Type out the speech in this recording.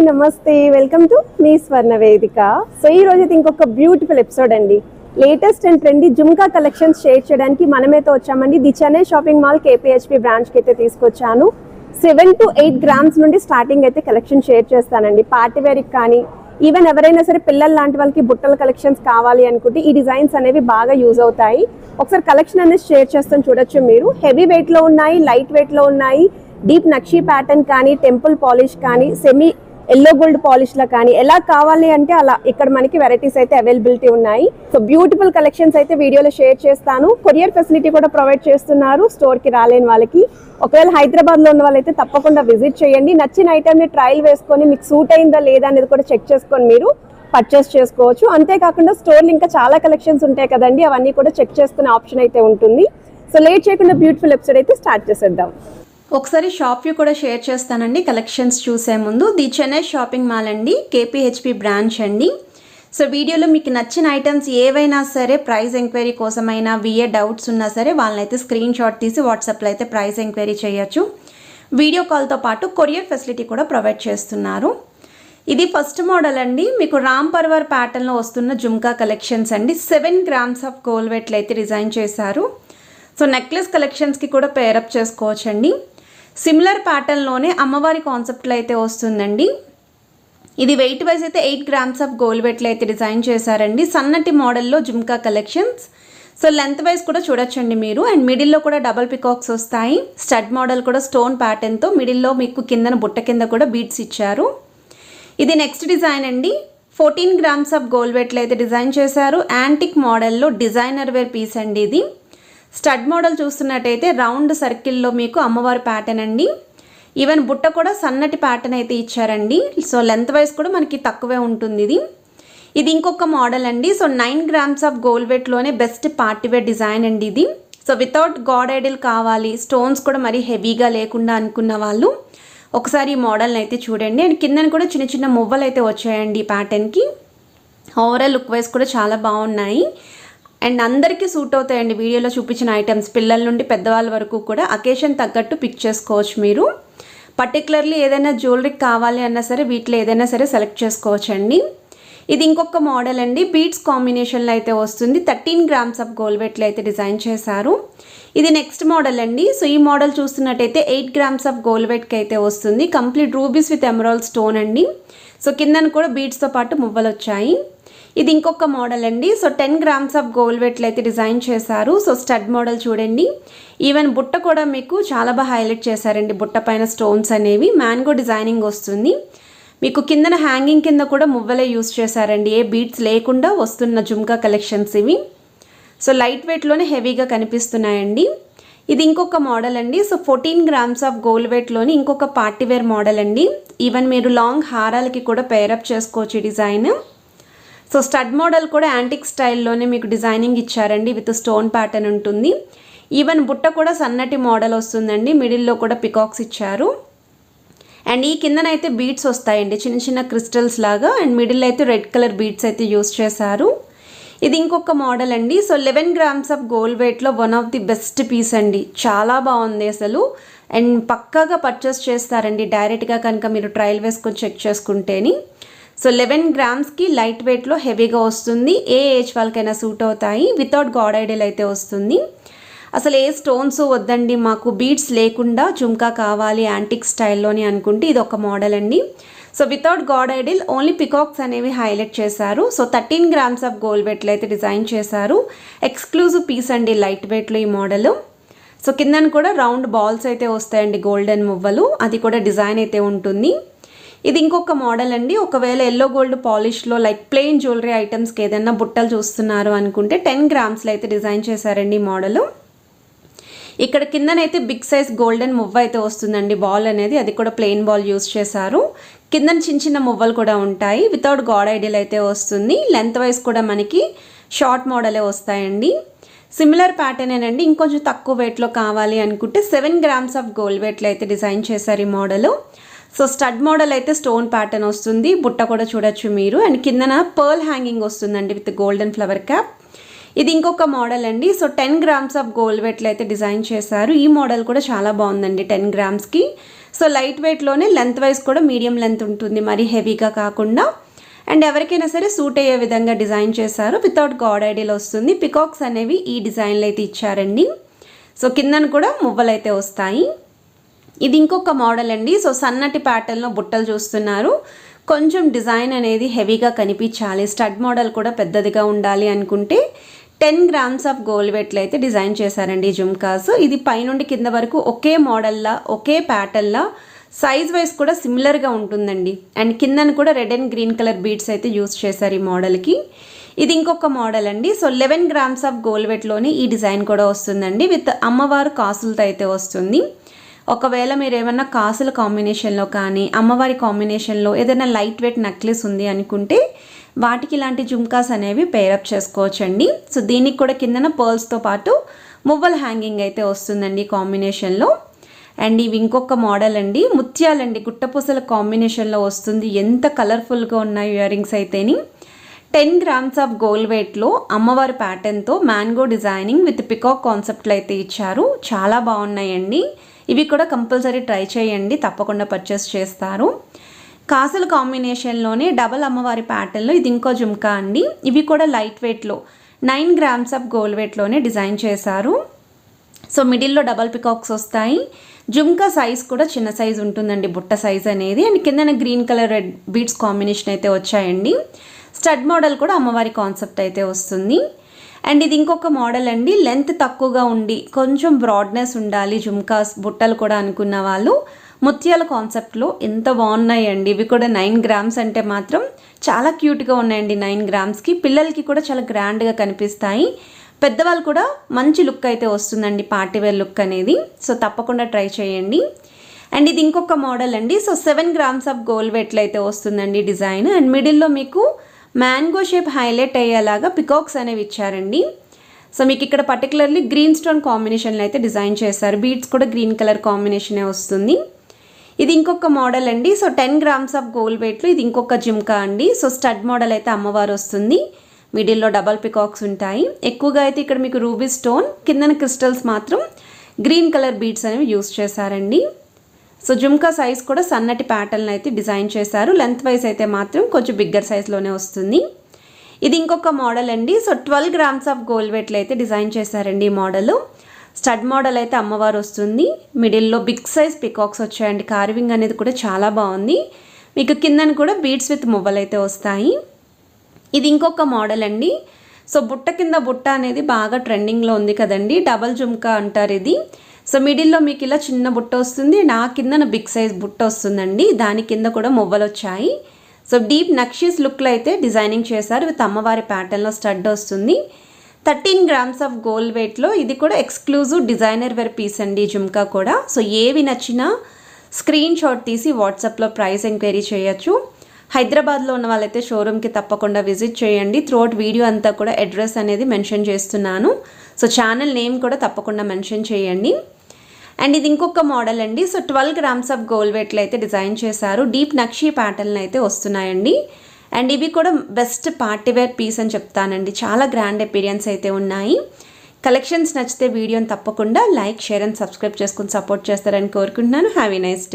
నమస్తే, welcome to me స్వర్ణ వేదిక. So ఈ రోజు అయితే ఇంకొక బ్యూటిఫుల్ ఎపిసోడ్ అండి. Latest and trendy jhumka collections share చేయడానికి మనమైతే వచ్చామండి. ది చెన్నై షాపింగ్ మాల్ కేపీహెచ్పి బ్రాంచ్కి అయితే తీసుకొచ్చాను. 7 to 8 గ్రామ్స్ నుండి స్టార్టింగ్ అయితే కలెక్షన్ షేర్ చేస్తానండి. పార్టీ వేర్కి కానీ ఈవెన్ ఎవరైనా సరే పిల్లలు లాంటి వాళ్ళకి బుట్టల కలెక్షన్స్ కావాలి అనుకుంటే ఈ డిజైన్స్ అనేవి బాగా యూజ్ అవుతాయి. ఒకసారి కలెక్షన్ అనేది షేర్ చేస్తాను, చూడొచ్చు మీరు. హెవీ వెయిట్లో ఉన్నాయి, లైట్ వెయిట్లో ఉన్నాయి. డీప్ నక్షీ ప్యాటర్న్ కానీ, టెంపుల్ పాలిష్ కానీ, సెమీ ఎల్లో గోల్డ్ పాలిష్ లా కానీ ఎలా కావాలి అంటే అలా ఇక్కడ మనకి వెరైటీస్ అయితే అవైలబిలిటీ ఉన్నాయి. సో బ్యూటిఫుల్ కలెక్షన్స్ అయితే వీడియోలో షేర్ చేస్తాను. కొరియర్ ఫెసిలిటీ కూడా ప్రొవైడ్ చేస్తున్నారు స్టోర్ కి రాలేని వాళ్ళకి. ఒకవేళ హైదరాబాద్ లో ఉన్న వాళ్ళైతే తప్పకుండా విజిట్ చేయండి. నచ్చిన ఐటమ్ ని ట్రయల్ వేసుకొని మీకు సూట్ అయిందా లేదా అనేది కూడా చెక్ చేసుకొని మీరు పర్చేస్ చేసుకోవచ్చు. అంతేకాకుండా స్టోర్లో ఇంకా చాలా కలెక్షన్స్ ఉంటాయి కదండి, అవన్నీ కూడా చెక్ చేసుకునే ఆప్షన్ అయితే ఉంటుంది. సో లేట్ చేయకుండా బ్యూటిఫుల్ ఎపిసోడ్ అయితే స్టార్ట్ చేసేద్దాం. ఒకసారి షాప్ వ్యూ కూడా షేర్ చేస్తానండి. కలెక్షన్స్ చూసే ముందు ది చెన్నై షాపింగ్ మాల్ అండి, కేపీహెచ్పి బ్రాంచ్ అండి. సో వీడియోలో మీకు నచ్చిన ఐటమ్స్ ఏవైనా సరే ప్రైస్ ఎంక్వైరీ కోసమైనా విఏ డౌట్స్ ఉన్నా సరే వాళ్ళనైతే స్క్రీన్ షాట్ తీసి వాట్సాప్లో అయితే ప్రైస్ ఎంక్వైరీ చేయొచ్చు. వీడియో కాల్తో పాటు కొరియర్ ఫెసిలిటీ కూడా ప్రొవైడ్ చేస్తున్నారు. ఇది ఫస్ట్ మోడల్ అండి. మీకు రామ్ పర్వర్ ప్యాటర్న్లో వస్తున్న జుమ్కా కలెక్షన్స్ అండి. 7 గ్రామ్స్ ఆఫ్ గోల్డ్ వెయిట్లు అయితే డిజైన్ చేశారు. సో నెక్లెస్ కలెక్షన్స్కి కూడా పేరప్ చేసుకోవచ్చండి. సిమిలర్ ప్యాటర్న్లోనే అమ్మవారి కాన్సెప్ట్లో అయితే వస్తుందండి. ఇది వెయిట్ వైజ్ అయితే 8 గ్రామ్స్ ఆఫ్ గోల్డ్ వెయిట్లు అయితే డిజైన్ చేశారండి. సన్నటి మోడల్లో jhumka collections. So length wise కూడా చూడొచ్చండి మీరు. అండ్ మిడిల్లో కూడా డబల్ పికాక్స్ వస్తాయి. స్టడ్ మోడల్ కూడా స్టోన్ ప్యాటర్న్తో మిడిల్లో మీకు కిందన బుట్ట కింద కూడా బీడ్స్ ఇచ్చారు. ఇది నెక్స్ట్ డిజైన్ అండి. 14 గ్రామ్స్ ఆఫ్ గోల్డ్ వెయిట్లు అయితే డిజైన్ చేశారు. యాంటిక్ మోడల్లో డిజైనర్ వేర్ పీస్ అండి ఇది. స్టడ్ మోడల్ చూస్తున్నట్టయితే రౌండ్ సర్కిల్లో మీకు అమ్మవారి ప్యాటర్న్ అండి. ఈవెన్ బుట్ట కూడా సన్నటి ప్యాటర్న్ అయితే ఇచ్చారండి. సో లెంత్ వైజ్ కూడా మనకి తక్కువే ఉంటుంది ఇది. ఇది ఇంకొక మోడల్ అండి. సో 9 గ్రామ్స్ ఆఫ్ గోల్డ్ వెయిట్లోనే బెస్ట్ పార్టీవేర్ డిజైన్ అండి ఇది. సో వితౌట్ గాడ్ ఐడల్ కావాలి, స్టోన్స్ కూడా మరీ హెవీగా లేకుండా అనుకున్న వాళ్ళు ఒకసారి ఈ మోడల్ని అయితే చూడండి. అండ్ కిందన కూడా చిన్న చిన్న మువ్వలు అయితే వచ్చాయండి ఈ ప్యాటర్న్కి. ఓవరాల్ లుక్ వైజ్ కూడా చాలా బాగున్నాయి. అండ్ అందరికీ సూట్ అవుతాయండి వీడియోలో చూపించిన ఐటమ్స్. పిల్లల నుండి పెద్దవాళ్ళ వరకు కూడా అకేషన్ తగ్గట్టు పిక్ చేసుకోవచ్చు మీరు. పర్టికులర్లీ ఏదైనా జ్యువెలరీ కావాలి అన్నా సరే వీటిలో ఏదైనా సరే సెలెక్ట్ చేసుకోవచ్చండి. ఇది ఇంకొక మోడల్ అండి. బీడ్స్ కాంబినేషన్లో అయితే వస్తుంది. 13 గ్రామ్స్ ఆఫ్ గోల్డ్ వెయిట్లు అయితే డిజైన్ చేశారు. ఇది నెక్స్ట్ మోడల్ అండి. సో ఈ మోడల్ చూస్తున్నట్టయితే 8 గ్రామ్స్ ఆఫ్ గోల్డ్ వెయిట్కి అయితే వస్తుంది. Complete rubies with emerald stone అండి. సో కిందన కూడా బీడ్స్తో పాటు మువ్వలు వచ్చాయి. ఇది ఇంకొక మోడల్ అండి. సో 10 గ్రామ్స్ ఆఫ్ గోల్డ్ వెయిట్లు అయితే డిజైన్ చేశారు. సో స్టడ్ మోడల్ చూడండి. ఈవెన్ బుట్ట కూడా మీకు చాలా బాగా హైలైట్ చేశారండి. బుట్ట పైన స్టోన్స్ అనేవి మ్యాంగో డిజైనింగ్ వస్తుంది. మీకు కిందన హ్యాంగింగ్ కింద కూడా మువ్వలే యూస్ చేశారండి. ఏ బీట్స్ లేకుండా వస్తున్న జుమ్కా కలెక్షన్స్ ఇవి. సో లైట్ వెయిట్లోనే హెవీగా కనిపిస్తున్నాయండి. ఇది ఇంకొక మోడల్ అండి. సో 14 గ్రామ్స్ ఆఫ్ గోల్డ్ వెయిట్లోని ఇంకొక పార్టీవేర్ మోడల్ అండి. ఈవెన్ మీరు లాంగ్ హారాలకి కూడా పేరప్ చేసుకోవచ్చు ఈ డిజైన్. సో స్టడ్ మోడల్ కూడా యాంటిక్ స్టైల్లోనే మీకు డిజైనింగ్ ఇచ్చారండి. విత్ స్టోన్ ప్యాటర్న్ ఉంటుంది. ఈవెన్ బుట్ట కూడా సన్నటి మోడల్ వస్తుందండి. మిడిల్లో కూడా పికాక్స్ ఇచ్చారు. అండ్ ఈ కిందనైతే బీడ్స్ వస్తాయండి, చిన్న చిన్న క్రిస్టల్స్ లాగా. అండ్ మిడిల్ అయితే రెడ్ కలర్ బీడ్స్ అయితే యూస్ చేశారు. ఇది ఇంకొక మోడల్ అండి. సో 11 గ్రామ్స్ ఆఫ్ గోల్డ్ వెయిట్లో one of the best piece అండి. చాలా బాగుంది అసలు. అండ్ పక్కాగా పర్చేస్ చేస్తారండి డైరెక్ట్గా కనుక మీరు ట్రయల్ వేసుకొని చెక్ చేసుకుంటేని. సో 11 గ్రామ్స్కి లైట్ వెయిట్లో హెవీగా వస్తుంది. ఏ ఏజ్ వాళ్ళకైనా సూట్ అవుతాయి. వితౌట్ గాడ్ ఐడల్ అయితే వస్తుంది. అసలు ఏ స్టోన్స్ వద్దండి, మాకు బీడ్స్ లేకుండా జుమ్కా కావాలి యాంటిక్ స్టైల్లోని అనుకుంటే ఇది ఒక మోడల్ అండి. So without god Idol only peacocks అనేవి హైలైట్ చేశారు. సో 13 గ్రామ్స్ ఆఫ్ గోల్డ్ వెయిట్లు అయితే డిజైన్ చేశారు. ఎక్స్క్లూజివ్ పీస్ అండి లైట్ వెయిట్లో ఈ మోడల్. సో కిందన కూడా రౌండ్ బాల్స్ అయితే వస్తాయండి, గోల్డెన్ మువ్వలు. అది కూడా డిజైన్ అయితే ఉంటుంది. ఇది ఇంకొక మోడల్ అండి. ఒకవేళ ఎల్లో గోల్డ్ పాలిష్లో లైక్ ప్లెయిన్ జ్యువెలరీ ఐటమ్స్కి ఏదైనా బుట్టలు చూస్తున్నారు అనుకుంటే 10 గ్రామ్స్లో అయితే డిజైన్ చేశారండి ఈ మోడల్. ఇక్కడ కిందనైతే బిగ్ సైజ్ గోల్డెన్ మువ్వ అయితే వస్తుందండి. బాల్ అనేది అది కూడా ప్లెయిన్ బాల్ యూస్ చేశారు. కిందన చిన్న చిన్న మువ్వలు కూడా ఉంటాయి. వితౌట్ గాడ్ ఐడల్ అయితే వస్తుంది. లెంత్ వైజ్ కూడా మనకి షార్ట్ మోడలే వస్తాయండి. సిమిలర్ ప్యాటర్నేనండి. ఇంకొంచెం తక్కువ వెయిట్లో కావాలి అనుకుంటే 7 గ్రామ్స్ ఆఫ్ గోల్డ్ వెయిట్లో అయితే డిజైన్ చేశారు ఈ మోడల్. సో స్టడ్ మోడల్ అయితే స్టోన్ ప్యాటర్న్ వస్తుంది. బుట్ట కూడా చూడొచ్చు మీరు. అండ్ కిందన పర్ల్ హ్యాంగింగ్ వస్తుందండి విత్ గోల్డెన్ ఫ్లవర్ క్యాప్. ఇది ఇంకొక మోడల్ అండి. సో 10 గ్రామ్స్ ఆఫ్ గోల్డ్ వెయిట్లో అయితే డిజైన్ చేశారు. ఈ మోడల్ కూడా చాలా బాగుందండి 10 గ్రామ్స్కి. సో లైట్ వెయిట్లోనే లెంత్ వైజ్ కూడా మీడియం లెంత్ ఉంటుంది, మరి హెవీగా కాకుండా. అండ్ ఎవరికైనా సరే సూట్ అయ్యే విధంగా డిజైన్ చేశారు. వితౌట్ గాడ్ ఐడియాలో వస్తుంది. పికాక్స్ అనేవి ఈ డిజైన్లో అయితే ఇచ్చారండి. సో కిందన కూడా మువ్వలు అయితే వస్తాయి. ఇది ఇంకొక మోడల్ అండి. సో సన్నటి ప్యాటర్న్లో బుట్టలు చూస్తున్నారు. కొంచెం డిజైన్ అనేది హెవీగా కనిపించాలి, స్టడ్ మోడల్ కూడా పెద్దదిగా ఉండాలి అనుకుంటే 10 grams ఆఫ్ గోల్డ్ వెయిట్లో అయితే డిజైన్ చేశారండి జుమ్కాస్. ఇది పైనుండి కింద వరకు ఒకే మోడల్లా, ఒకే ప్యాటర్న్లా, సైజ్ వైజ్ కూడా సిమిలర్గా ఉంటుందండి. అండ్ కిందన కూడా red and green colour beads అయితే యూస్ చేశారు ఈ మోడల్కి. ఇది ఇంకొక మోడల్ అండి. సో 11 grams ఆఫ్ గోల్డ్ వెయిట్లోనే ఈ డిజైన్ కూడా వస్తుందండి. విత్ అమ్మవారు కాసులతో అయితే వస్తుంది. ఒకవేళ మీరు ఏమన్నా కాసుల కాంబినేషన్లో కానీ అమ్మవారి కాంబినేషన్లో ఏదైనా లైట్ వెయిట్ నెక్లెస్ ఉంది అనుకుంటే వాటికి ఇలాంటి జుమ్కాస్ అనేవి పేరప్ చేసుకోవచ్చండి. సో దీనికి కూడా కిందన పర్ల్స్తో పాటు మువ్వల హ్యాంగింగ్ అయితే వస్తుందండి కాంబినేషన్లో. అండ్ ఇవి ఇంకొక మోడల్ అండి. ముత్యాలండి, గుట్టపూసల కాంబినేషన్లో వస్తుంది. ఎంత కలర్ఫుల్గా ఉన్నాయి ఇయర్ రింగ్స్ అయితేని. 10 grams ఆఫ్ గోల్డ్ వెయిట్లో అమ్మవారి ప్యాటర్న్తో మ్యాంగో డిజైనింగ్ విత్ పికాక్ కాన్సెప్ట్లో అయితే ఇచ్చారు. చాలా బాగున్నాయండి. ఇవి కూడా కంపల్సరీ ట్రై చేయండి, తప్పకుండా పర్చేస్ చేస్తారు. కాసుల కాంబినేషన్లోనే డబల్ అమ్మవారి ప్యాటర్న్లో ఇది ఇంకో జుమ్కా అండి. ఇవి కూడా లైట్ వెయిట్లో 9 grams ఆఫ్ గోల్డ్ వెయిట్లోనే డిజైన్ చేశారు. సో మిడిల్లో డబల్ పికాక్స్ వస్తాయి. జుమ్కా సైజ్ కూడా చిన్న సైజ్ ఉంటుందండి, బుట్ట సైజ్ అనేది. అండ్ కిందన green colour red beads combination అయితే వచ్చాయండి. స్టడ్ మోడల్ కూడా అమ్మవారి కాన్సెప్ట్ అయితే వస్తుంది. అండ్ ఇది ఇంకొక మోడల్ అండి. లెంత్ తక్కువగా ఉండి కొంచెం బ్రాడ్నెస్ ఉండాలి జుమ్కాస్ బుట్టలు కూడా అనుకున్న వాళ్ళు ముత్యాల కాన్సెప్ట్లో ఎంత బాగున్నాయండి. ఇవి కూడా 9 grams అంటే మాత్రం చాలా క్యూట్గా ఉన్నాయండి. 9 gramsకి పిల్లలకి కూడా చాలా గ్రాండ్గా కనిపిస్తాయి. పెద్దవాళ్ళు కూడా మంచి లుక్ అయితే వస్తుందండి, పార్టీవేర్ లుక్ అనేది. సో తప్పకుండా ట్రై చేయండి. అండ్ ఇది ఇంకొక మోడల్ అండి. సో 7 grams ఆఫ్ గోల్డ్ వెయిట్లో అయితే వస్తుందండి డిజైన్. అండ్ మిడిల్లో మీకు మ్యాంగో షేప్ హైలైట్ అయ్యేలాగా పికాక్స్ అనేవి ఇచ్చారండి. సో మీకు ఇక్కడ పర్టికులర్లీ గ్రీన్ స్టోన్ కాంబినేషన్లో అయితే డిజైన్ చేశారు. బీడ్స్ కూడా గ్రీన్ కలర్ కాంబినేషనే వస్తుంది. ఇది ఇంకొక మోడల్ అండి. సో 10 grams ఆఫ్ గోల్డ్ వెయిట్లో ఇది ఇంకొక జుమ్కా అండి. సో స్టడ్ మోడల్ అయితే అమ్మవారు వస్తుంది. మిడిల్లో డబల్ పికాక్స్ ఉంటాయి. ఎక్కువగా అయితే ఇక్కడ మీకు రూబీ స్టోన్, కిందన క్రిస్టల్స్ మాత్రం గ్రీన్ కలర్ బీడ్స్ అనేవి యూస్ చేశారండి. సో జుమ్కా సైజ్ కూడా సన్నటి ప్యాటర్న్ అయితే డిజైన్ చేశారు. లెంత్ వైజ్ అయితే మాత్రం కొంచెం బిగ్గర్ సైజ్లోనే వస్తుంది. ఇది ఇంకొక మోడల్ అండి. సో 12 grams ఆఫ్ గోల్డ్ వెయిట్లో అయితే డిజైన్ చేశారండి ఈ మోడల్. స్టడ్ మోడల్ అయితే అమ్మవారు వస్తుంది. మిడిల్లో బిగ్ సైజ్ పికాక్స్ వచ్చాయండి. కార్వింగ్ అనేది కూడా చాలా బాగుంది. మీకు కిందన కూడా బీడ్స్ విత్ మువ్వలు అయితే వస్తాయి. ఇది ఇంకొక మోడల్ అండి. సో బుట్ట కింద బుట్ట అనేది బాగా ట్రెండింగ్లో ఉంది కదండి, డబల్ జుమ్కా అంటారు ఇది. సో మిడిల్లో మీకు ఇలా చిన్న బుట్ట వస్తుంది, నా కిందన బిగ్ సైజ్ బుట్ట వస్తుందండి. దాని కింద కూడా మువ్వలు వచ్చాయి. సో డీప్ నక్షీస్ లుక్లో అయితే డిజైనింగ్ చేశారు. విత్ అమ్మవారి ప్యాటర్న్లో స్టడ్ వస్తుంది. 13 grams ఆఫ్ గోల్డ్ వెయిట్లో ఇది కూడా ఎక్స్క్లూజివ్ డిజైనర్ వేర్ పీస్ అండి జుమ్కా కూడా. సో ఏవి నచ్చినా స్క్రీన్ షాట్ తీసి వాట్సాప్లో ప్రైస్ ఎంక్వైరీ చేయొచ్చు. హైదరాబాద్లో ఉన్న వాళ్ళైతే షోరూమ్కి తప్పకుండా విజిట్ చేయండి. త్రూఅవుట్ వీడియో అంతా కూడా అడ్రస్ అనేది మెన్షన్ చేస్తున్నాను. సో ఛానల్ నేమ్ కూడా తప్పకుండా మెన్షన్ చేయండి. అండ్ ఇది ఇంకొక మోడల్ అండి. సో 12 grams ఆఫ్ గోల్డ్ వెయిట్లో అయితే డిజైన్ చేశారు. డీప్ నక్షీ ప్యాటర్న్ అయితే వస్తున్నాయండి. అండ్ ఇవి కూడా బెస్ట్ పార్టీవేర్ పీస్ అని చెప్తానండి. చాలా గ్రాండ్ అపీరియన్స్ అయితే ఉన్నాయి. కలెక్షన్స్ నచ్చితే వీడియోని తప్పకుండా లైక్, షేర్ అండ్ సబ్స్క్రైబ్ చేసుకుని సపోర్ట్ చేస్తారని కోరుకుంటున్నాను. Have a nice day.